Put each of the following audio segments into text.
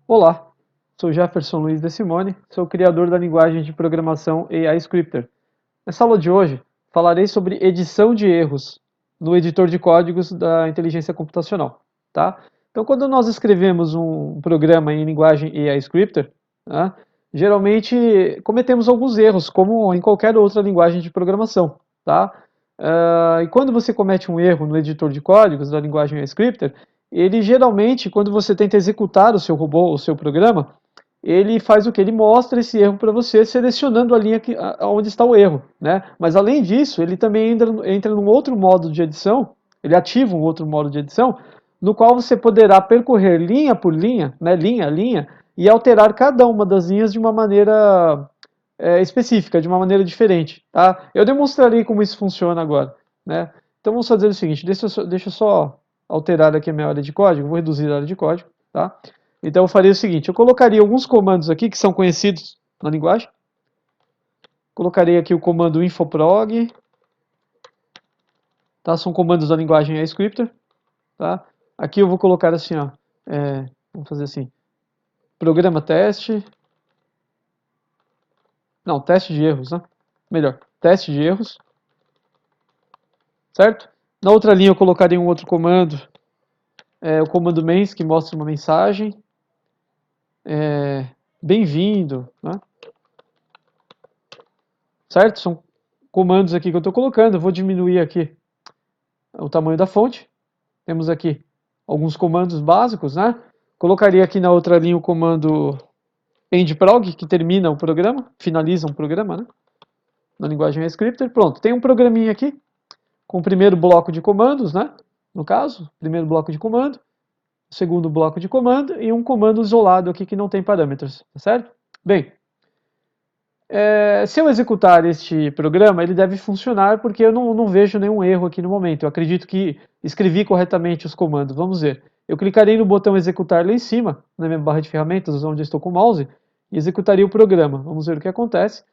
Olá, sou Jefferson Luiz de Simone, sou criador da linguagem de programação AI Scripter. Nessa aula de hoje, falarei sobre edição de erros no editor de códigos da inteligência computacional. Tá? Então, quando nós escrevemos um programa em linguagem AI Scripter, né, geralmente cometemos alguns erros, como em qualquer outra linguagem de programação. Tá? E quando você comete um erro no editor de códigos da linguagem AI Scripter, ele geralmente, quando você tenta executar o seu robô, o seu programa, ele faz o que? Ele mostra esse erro para você, selecionando a linha onde está o erro, né? Mas além disso, ele também entra num outro modo de edição, ele ativa um outro modo de edição, no qual você poderá percorrer linha por linha, né, linha a linha, e alterar cada uma das linhas de uma maneira específica, de uma maneira diferente. Tá? Eu demonstrarei como isso funciona agora. Né? Então vamos fazer o seguinte, deixa eu só alterar aqui a minha área de código, vou reduzir a área de código. Tá? Então eu faria o seguinte, eu colocaria alguns comandos aqui que são conhecidos na linguagem. Colocarei aqui o comando infoprog. Tá? São comandos da linguagem AScripter. Tá? Aqui eu vou colocar assim, ó, vamos fazer assim, programa teste. Não, teste de erros, né? Melhor, teste de erros. Certo? Na outra linha eu colocaria um outro comando, o comando mens, que mostra uma mensagem. Bem-vindo, né? Certo? São comandos aqui que eu estou colocando. Eu vou diminuir aqui o tamanho da fonte. Temos aqui alguns comandos básicos, né? Colocaria aqui na outra linha o comando endprog, que termina o programa, finaliza um programa, né? Na linguagem scripter. Pronto, tem um programinha aqui com o primeiro bloco de comandos, né? No caso, primeiro bloco de comando, segundo bloco de comando e um comando isolado aqui que não tem parâmetros, tá certo? Bem, se eu executar este programa, ele deve funcionar porque eu não vejo nenhum erro aqui no momento. Eu acredito que escrevi corretamente os comandos. Vamos ver. Eu clicarei no botão executar lá em cima, na minha barra de ferramentas, onde eu estou com o mouse, e executaria o programa. Vamos ver o que acontece.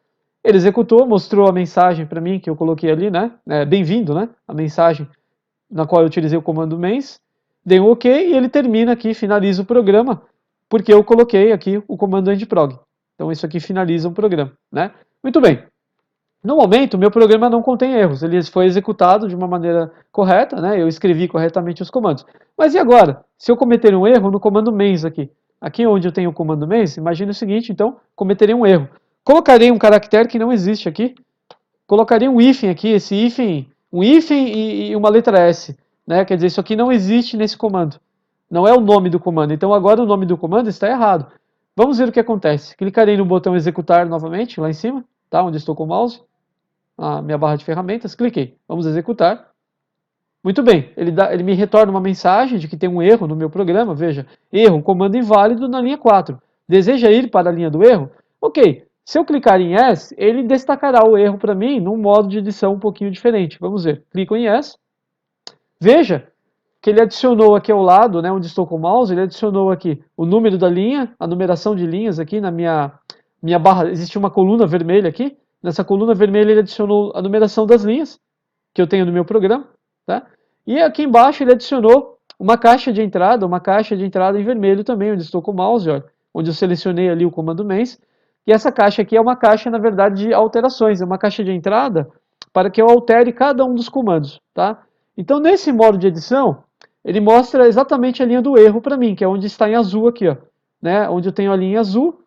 Ele executou, mostrou a mensagem para mim que eu coloquei ali, né? Bem-vindo, né? A mensagem na qual eu utilizei o comando mens. Dei um OK e ele termina aqui, finaliza o programa, porque eu coloquei aqui o comando endprog. Então isso aqui finaliza o programa, né? Muito bem. No momento, meu programa não contém erros, ele foi executado de uma maneira correta, né? Eu escrevi corretamente os comandos. Mas e agora? Se eu cometer um erro no comando mens aqui, aqui onde eu tenho o comando mens, imagine o seguinte, então, cometerei um erro. Colocarei um caractere que não existe aqui, colocaria um hífen aqui, esse hífen, um hífen e uma letra S, né? Quer dizer, isso aqui não existe nesse comando. Não é o nome do comando. Então agora o nome do comando está errado. Vamos ver o que acontece. Clicarei no botão executar novamente, lá em cima, tá? Onde estou com o mouse, a minha barra de ferramentas, cliquei. Vamos executar. Muito bem, ele me retorna uma mensagem de que tem um erro no meu programa, veja, erro, comando inválido na linha 4. Deseja ir para a linha do erro? Ok, se eu clicar em Yes, ele destacará o erro para mim num modo de edição um pouquinho diferente. Vamos ver, clico em Yes, veja que ele adicionou aqui ao lado, né, onde estou com o mouse, ele adicionou aqui o número da linha, a numeração de linhas aqui na minha barra, existe uma coluna vermelha aqui, nessa coluna vermelha ele adicionou a numeração das linhas que eu tenho no meu programa, tá? E aqui embaixo ele adicionou uma caixa de entrada em vermelho também, onde estou com o mouse, ó, onde eu selecionei ali o comando mens, e essa caixa aqui é uma caixa, na verdade, de alterações, é uma caixa de entrada para que eu altere cada um dos comandos, tá? Então, nesse modo de edição, ele mostra exatamente a linha do erro para mim, que é onde está em azul aqui, ó, né? Onde eu tenho a linha azul,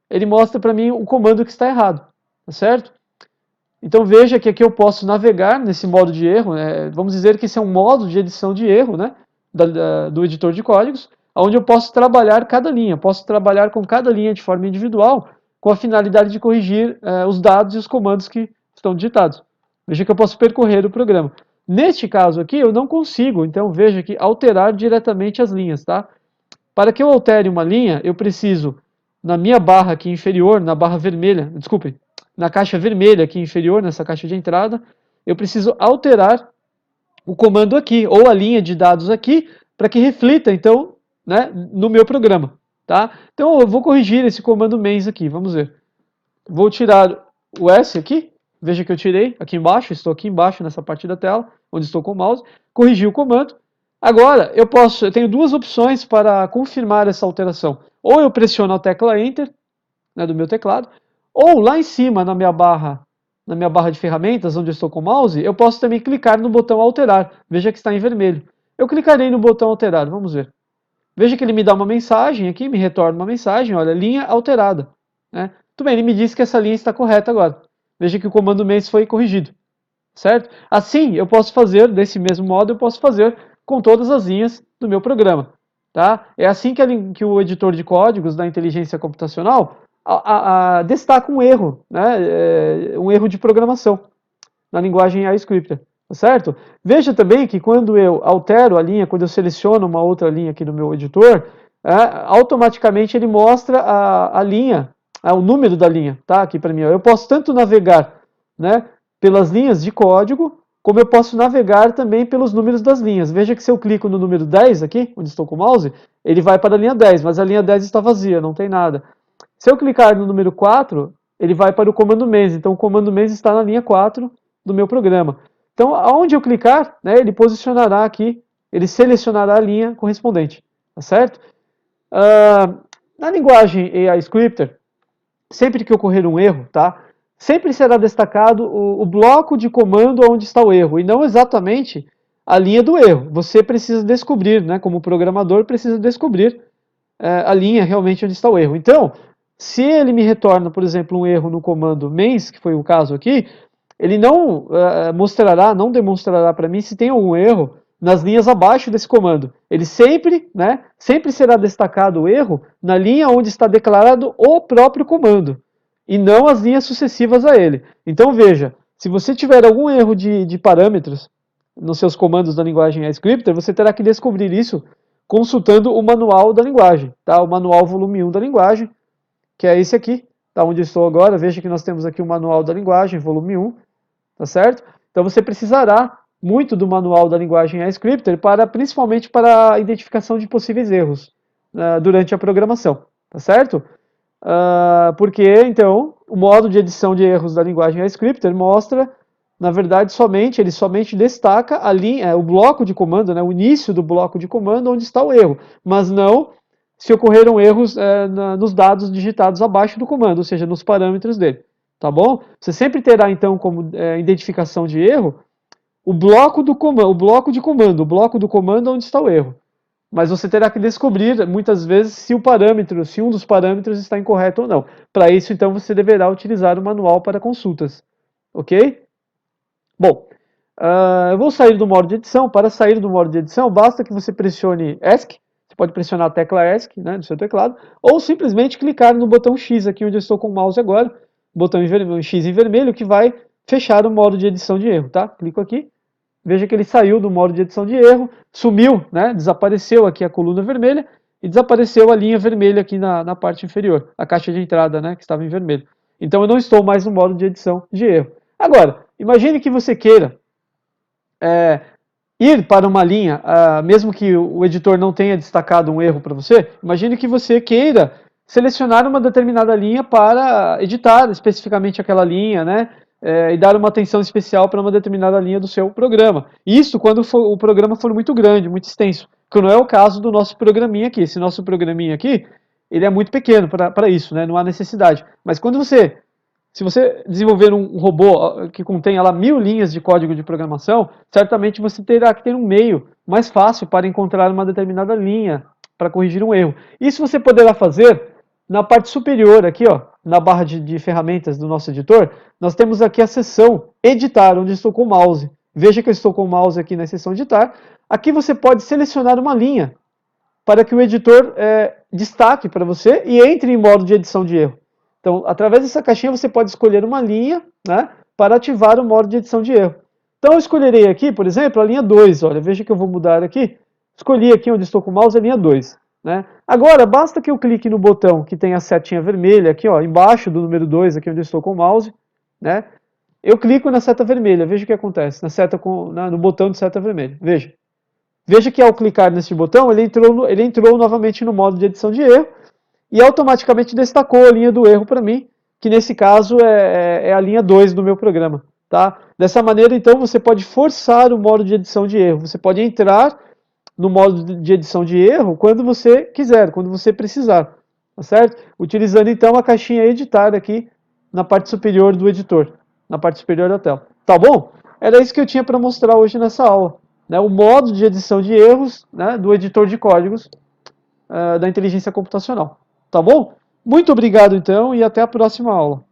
ele mostra para mim o comando que está errado, tá certo? Então veja que aqui eu posso navegar nesse modo de erro, vamos dizer que esse é um modo de edição de erro, né, do editor de códigos, onde eu posso trabalhar cada linha, posso trabalhar com cada linha de forma individual, com a finalidade de corrigir os dados e os comandos que estão digitados. Veja que eu posso percorrer o programa. Neste caso aqui eu não consigo, então veja que alterar diretamente as linhas, tá? Para que eu altere uma linha, eu preciso, na minha barra aqui inferior, na barra vermelha, desculpe, na caixa vermelha aqui inferior, nessa caixa de entrada, eu preciso alterar o comando aqui, ou a linha de dados aqui, para que reflita, então, né, no meu programa. Tá? Então eu vou corrigir esse comando mens aqui, vamos ver. Vou tirar o S aqui, veja que eu tirei aqui embaixo, estou aqui embaixo nessa parte da tela, onde estou com o mouse, corrigi o comando. Agora, eu tenho duas opções para confirmar essa alteração. Ou eu pressiono a tecla Enter, né, do meu teclado, ou lá em cima na minha barra de ferramentas, onde eu estou com o mouse, eu posso também clicar no botão alterar. Veja que está em vermelho. Eu clicarei no botão alterar, vamos ver. Veja que ele me dá uma mensagem aqui, me retorna uma mensagem, olha, linha alterada. Né? Tudo bem, ele me diz que essa linha está correta agora. Veja que o comando mês foi corrigido. Certo? Assim, eu posso fazer, desse mesmo modo, eu posso fazer com todas as linhas do meu programa. Tá? É assim que o editor de códigos da inteligência computacional destaca um erro, né? Um erro de programação na linguagem iScripter. Tá certo? Veja também que quando eu altero a linha, quando eu seleciono uma outra linha aqui no meu editor, automaticamente ele mostra a linha, o número da linha, tá? Aqui para mim. Eu posso tanto navegar, né, pelas linhas de código, como eu posso navegar também pelos números das linhas. Veja que se eu clico no número 10 aqui, onde estou com o mouse, ele vai para a linha 10, mas a linha 10 está vazia, não tem nada. Se eu clicar no número 4, ele vai para o comando mês, então o comando mês está na linha 4 do meu programa. Então, aonde eu clicar, né, ele posicionará aqui, ele selecionará a linha correspondente, tá certo? Na linguagem AI Scripter, sempre que ocorrer um erro, tá, sempre será destacado o bloco de comando onde está o erro, e não exatamente a linha do erro. Você precisa descobrir, né, como programador, precisa descobrir a linha realmente onde está o erro. Então, se ele me retorna, por exemplo, um erro no comando mains, que foi o caso aqui, ele não mostrará, não demonstrará para mim se tem algum erro nas linhas abaixo desse comando. Ele sempre, né, sempre será destacado o erro na linha onde está declarado o próprio comando, e não as linhas sucessivas a ele. Então veja, se você tiver algum erro de parâmetros nos seus comandos da linguagem iScripter, você terá que descobrir isso consultando o manual da linguagem, tá? O manual volume 1 da linguagem, que é esse aqui, tá? Onde eu estou agora. Veja que nós temos aqui o manual da linguagem, volume 1, tá certo? Então você precisará muito do manual da linguagem iScripter, principalmente para a identificação de possíveis erros durante a programação, tá certo? Porque, então, o modo de edição de erros da linguagem iScripter mostra, na verdade, ele somente destaca a linha, o bloco de comando, né, o início do bloco de comando onde está o erro, mas não se ocorreram erros nos dados digitados abaixo do comando, ou seja, nos parâmetros dele. Tá bom? Você sempre terá, então, como identificação de erro o bloco do comando, o bloco de comando, o bloco do comando onde está o erro. Mas você terá que descobrir, muitas vezes, se um dos parâmetros está incorreto ou não. Para isso, então, você deverá utilizar o manual para consultas. Ok? Bom, eu vou sair do modo de edição. Para sair do modo de edição, basta que você pressione ESC. Você pode pressionar a tecla ESC, né, no seu teclado, ou simplesmente clicar no botão X, aqui onde eu estou com o mouse agora, botão X em vermelho, que vai fechar o modo de edição de erro, tá? Clico aqui. Veja que ele saiu do modo de edição de erro, sumiu, né? Desapareceu aqui a coluna vermelha e desapareceu a linha vermelha aqui na parte inferior, a caixa de entrada, né, que estava em vermelho. Então eu não estou mais no modo de edição de erro. Agora, imagine que você queira ir para uma linha, mesmo que o editor não tenha destacado um erro para você, imagine que você queira selecionar uma determinada linha para editar especificamente aquela linha, né? E dar uma atenção especial para uma determinada linha do seu programa. Isso quando o programa for muito grande, muito extenso, que não é o caso do nosso programinha aqui. Esse nosso programinha aqui, ele é muito pequeno para isso, né? Não há necessidade. Mas se você desenvolver um robô que contenha lá 1000 linhas de código de programação, certamente você terá que ter um meio mais fácil para encontrar uma determinada linha para corrigir um erro. Isso você poderá fazer na parte superior aqui, ó, na barra de ferramentas do nosso editor, nós temos aqui a seção editar, onde estou com o mouse. Veja que eu estou com o mouse aqui na seção editar. Aqui você pode selecionar uma linha para que o editor destaque para você e entre em modo de edição de erro. Então, através dessa caixinha você pode escolher uma linha, né, para ativar o modo de edição de erro. Então eu escolherei aqui, por exemplo, a linha 2. Olha, veja que eu vou mudar aqui. Escolhi aqui onde estou com o mouse a linha 2. Né? Agora, basta que eu clique no botão que tem a setinha vermelha aqui, ó, embaixo do número 2, aqui onde eu estou com o mouse. Né? Eu clico na seta vermelha, veja o que acontece, no botão de seta vermelha. Veja. Veja que ao clicar nesse botão, ele entrou novamente no modo de edição de erro e automaticamente destacou a linha do erro para mim, que nesse caso é a linha 2 do meu programa. Tá? Dessa maneira, então, você pode forçar o modo de edição de erro. Você pode entrar no modo de edição de erro quando você quiser, quando você precisar. tá certo? Utilizando então a caixinha editar aqui na parte superior do editor, na parte superior da tela. Tá bom? Era isso que eu tinha para mostrar hoje nessa aula, né? O modo de edição de erros, né, do editor de códigos da inteligência computacional. Tá bom? Muito obrigado então e até a próxima aula.